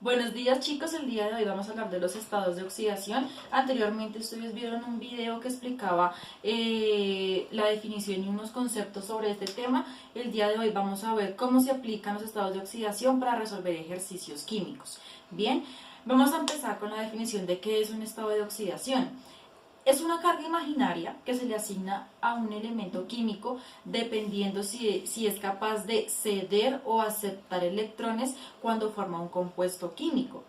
Buenos días chicos, el día de hoy vamos a hablar de los estados de oxidación. Anteriormente ustedes vieron un video que explicaba la definición y unos conceptos sobre este tema. El día de hoy vamos a ver cómo se aplican los estados de oxidación para resolver ejercicios químicos. Bien, vamos a empezar con la definición de qué es un estado de oxidación. Es una carga imaginaria que se le asigna a un elemento químico dependiendo si es capaz de ceder o aceptar electrones cuando forma un compuesto químico.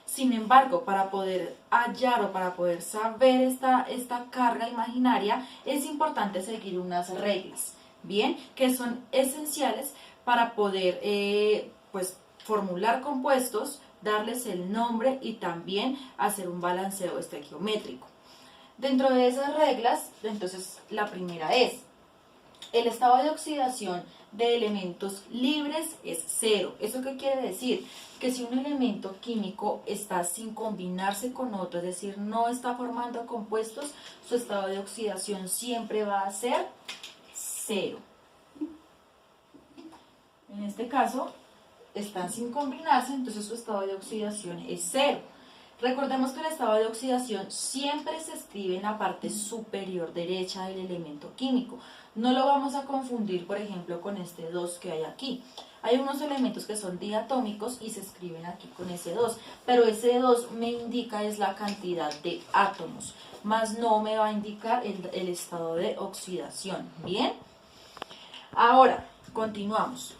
Sin embargo, para poder hallar o para poder saber esta carga imaginaria, es importante seguir unas reglas, ¿bien? Que son esenciales para poder formular compuestos, darles el nombre y también hacer un balanceo estequiométrico. Dentro de esas reglas, entonces la primera es, el estado de oxidación de elementos libres es cero. ¿Eso qué quiere decir? Que si un elemento químico está sin combinarse con otro, es decir, no está formando compuestos, su estado de oxidación siempre va a ser cero. En este caso, están sin combinarse, entonces su estado de oxidación es cero. Recordemos que el estado de oxidación siempre se escribe en la parte superior derecha del elemento químico. No lo vamos a confundir, por ejemplo, con este 2 que hay aquí. Hay unos elementos que son diatómicos y se escriben aquí con ese 2, pero ese 2 me indica es la cantidad de átomos, más no me va a indicar el estado de oxidación. ¿Bien? Ahora, continuamos.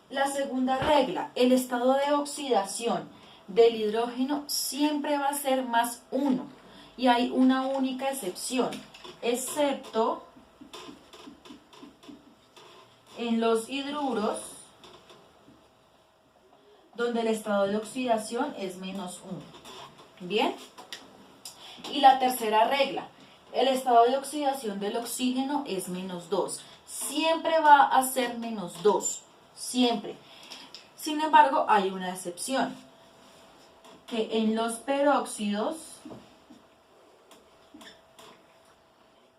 La segunda regla, el estado de oxidación del hidrógeno siempre va a ser más 1 y hay una única excepción, excepto en los hidruros donde el estado de oxidación es menos 1. ¿Bien? Y la tercera regla, el estado de oxidación del oxígeno es menos 2. Siempre va a ser menos 2, siempre. Sin embargo, hay una excepción, que en los peróxidos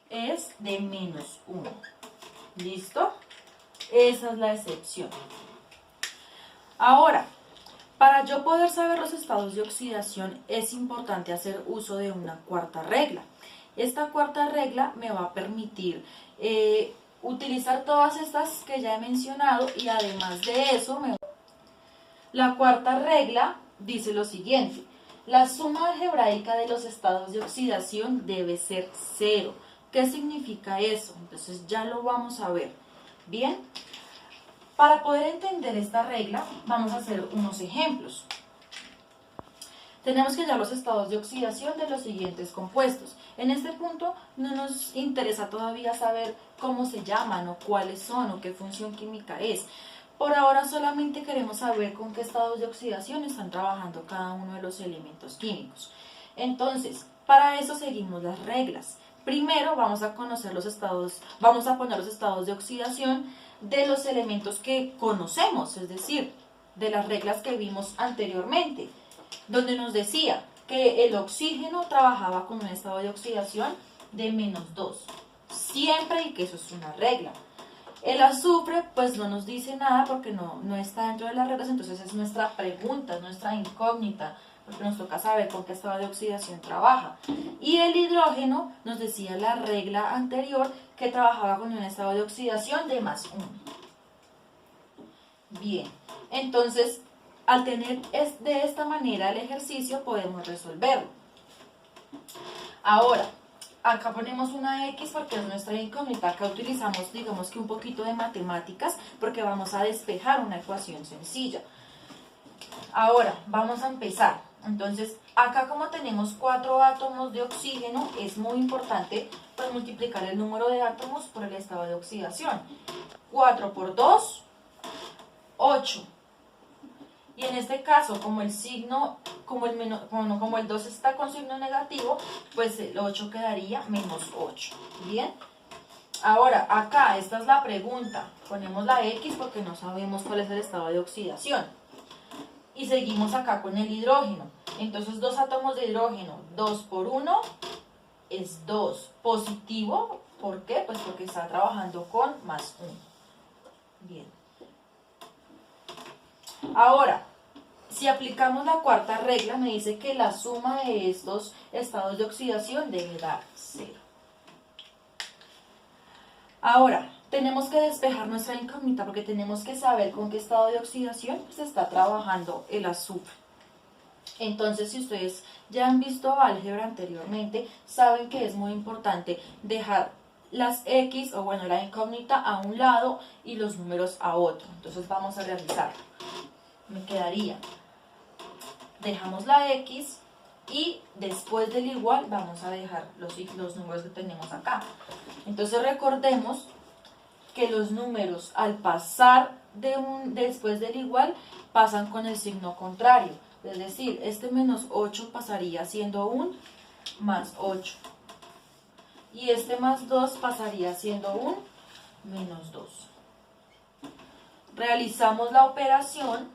es de menos 1. ¿Listo? Esa es la excepción. Ahora, para yo poder saber los estados de oxidación es importante hacer uso de una cuarta regla. Esta cuarta regla me va a permitir utilizar todas estas que ya he mencionado y además de eso, la cuarta regla dice lo siguiente: la suma algebraica de los estados de oxidación debe ser 0. ¿Qué significa eso? Entonces ya lo vamos a ver. Bien, para poder entender esta regla vamos a hacer unos ejemplos. Tenemos que hallar los estados de oxidación de los siguientes compuestos. En este punto no nos interesa todavía saber cómo se llaman o cuáles son o qué función química es. Por ahora solamente queremos saber con qué estados de oxidación están trabajando cada uno de los elementos químicos. Entonces, para eso seguimos las reglas. Primero vamos a conocer los estados, vamos a poner los estados de oxidación de los elementos que conocemos, es decir, de las reglas que vimos anteriormente, donde nos decía que el oxígeno trabajaba con un estado de oxidación de menos 2, siempre, y que eso es una regla. El azufre pues no nos dice nada porque no está dentro de las reglas, entonces es nuestra pregunta, es nuestra incógnita, porque nos toca saber con qué estado de oxidación trabaja. Y el hidrógeno nos decía la regla anterior que trabajaba con un estado de oxidación de más 1. Bien, entonces al tener de esta manera el ejercicio podemos resolverlo. Ahora, acá ponemos una X porque es nuestra incógnita. Acá utilizamos, digamos que un poquito de matemáticas porque vamos a despejar una ecuación sencilla. Ahora, vamos a empezar. Entonces, acá como tenemos 4 átomos de oxígeno, es muy importante pues, multiplicar el número de átomos por el estado de oxidación. 4 por 2, 8. Y en este caso, como el signo, como el 2 está con signo negativo, pues el 8 quedaría menos 8. ¿Bien? Ahora, acá, esta es la pregunta. Ponemos la X porque no sabemos cuál es el estado de oxidación. Y seguimos acá con el hidrógeno. Entonces, 2 átomos de hidrógeno, 2 por 1 es 2. Positivo, ¿por qué? Pues porque está trabajando con más 1. Bien. Ahora, Si aplicamos la cuarta regla, me dice que la suma de estos estados de oxidación debe dar 0. Ahora, tenemos que despejar nuestra incógnita porque tenemos que saber con qué estado de oxidación se está trabajando el azufre. Entonces, si ustedes ya han visto álgebra anteriormente, saben que es muy importante dejar las X, o bueno, la incógnita a un lado y los números a otro. Entonces vamos a realizarlo. Me quedaría, dejamos la X y después del igual vamos a dejar los números que tenemos acá. Entonces recordemos que los números al pasar después del igual pasan con el signo contrario. Es decir, este menos 8 pasaría siendo un más 8. Y este más 2 pasaría siendo un menos 2. Realizamos la operación.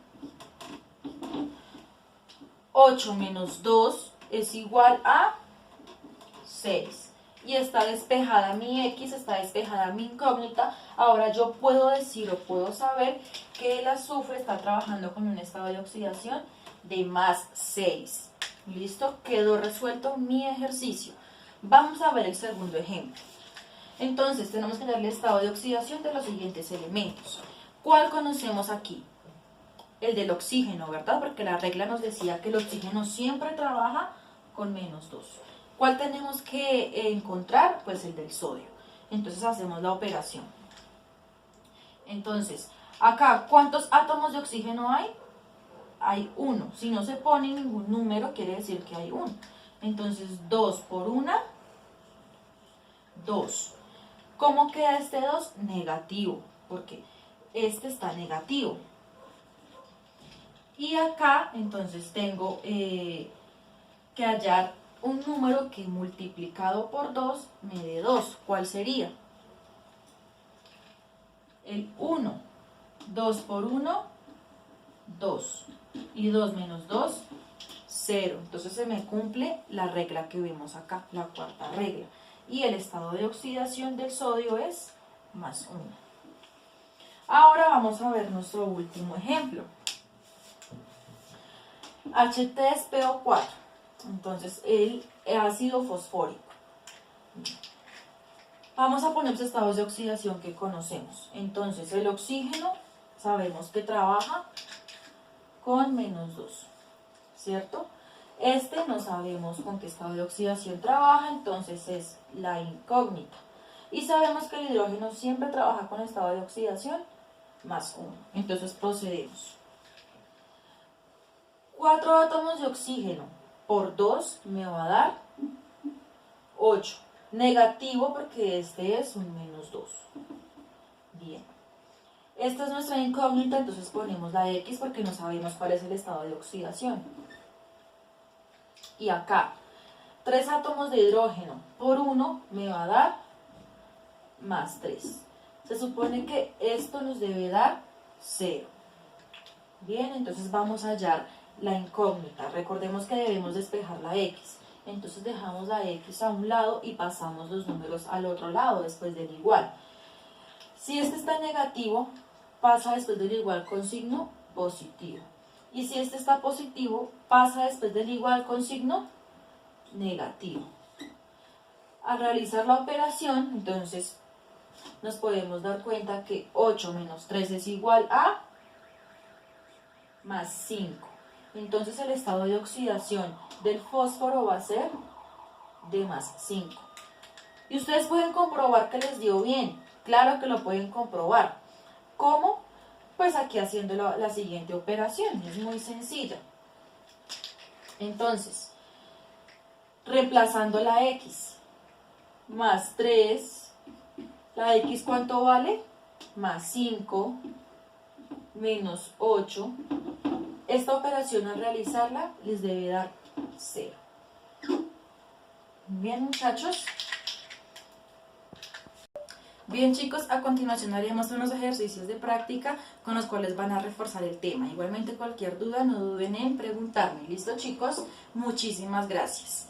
8 menos 2 es igual a 6. Y está despejada mi X, está despejada mi incógnita. Ahora yo puedo decir o puedo saber que el azufre está trabajando con un estado de oxidación de más 6. ¿Listo? Quedó resuelto mi ejercicio. Vamos a ver el segundo ejemplo. Entonces tenemos que darle estado de oxidación de los siguientes elementos. ¿Cuál conocemos aquí? El del oxígeno, ¿verdad? Porque la regla nos decía que el oxígeno siempre trabaja con menos 2. ¿Cuál tenemos que encontrar? Pues el del sodio. Entonces hacemos la operación. Entonces, acá, ¿cuántos átomos de oxígeno hay? Hay 1. Si no se pone ningún número, quiere decir que hay 1. Entonces, 2 por 1, 2. ¿Cómo queda este 2? Negativo, porque este está negativo. Y acá, entonces, tengo que hallar un número que multiplicado por 2 me dé 2. ¿Cuál sería? El 1. 2 por 1, 2. Y 2 menos 2, 0. Entonces se me cumple la regla que vemos acá, la cuarta regla. Y el estado de oxidación del sodio es más 1. Ahora vamos a ver nuestro último ejemplo. H3PO4. Entonces el ácido fosfórico. Vamos a poner los estados de oxidación que conocemos. Entonces el oxígeno sabemos que trabaja con menos 2, ¿cierto? Este no sabemos con qué estado de oxidación trabaja, entonces es la incógnita. Y sabemos que el hidrógeno siempre trabaja con estado de oxidación más 1. Entonces procedemos. 4 átomos de oxígeno por 2 me va a dar 8. Negativo porque este es un menos 2. Bien. Esta es nuestra incógnita, entonces ponemos la X porque no sabemos cuál es el estado de oxidación. Y acá, 3 átomos de hidrógeno por 1 me va a dar más 3. Se supone que esto nos debe dar 0. Bien, entonces vamos a hallar la incógnita. Recordemos que debemos despejar la X. Entonces dejamos la X a un lado y pasamos los números al otro lado después del igual. Si este está negativo, pasa después del igual con signo positivo. Y si este está positivo, pasa después del igual con signo negativo. Al realizar la operación, entonces nos podemos dar cuenta que 8 menos 3 es igual a más 5. Entonces el estado de oxidación del fósforo va a ser de más 5. Y ustedes pueden comprobar que les dio bien. Claro que lo pueden comprobar. ¿Cómo? Pues aquí haciendo la siguiente operación. Es muy sencilla. Entonces, reemplazando la X. Más 3. ¿La X cuánto vale? Más 5. Menos 8. Esta operación al realizarla les debe dar 0. Bien, muchachos. Bien, chicos, a continuación haremos unos ejercicios de práctica con los cuales van a reforzar el tema. Igualmente, cualquier duda, no duden en preguntarme. ¿Listo, chicos? Muchísimas gracias.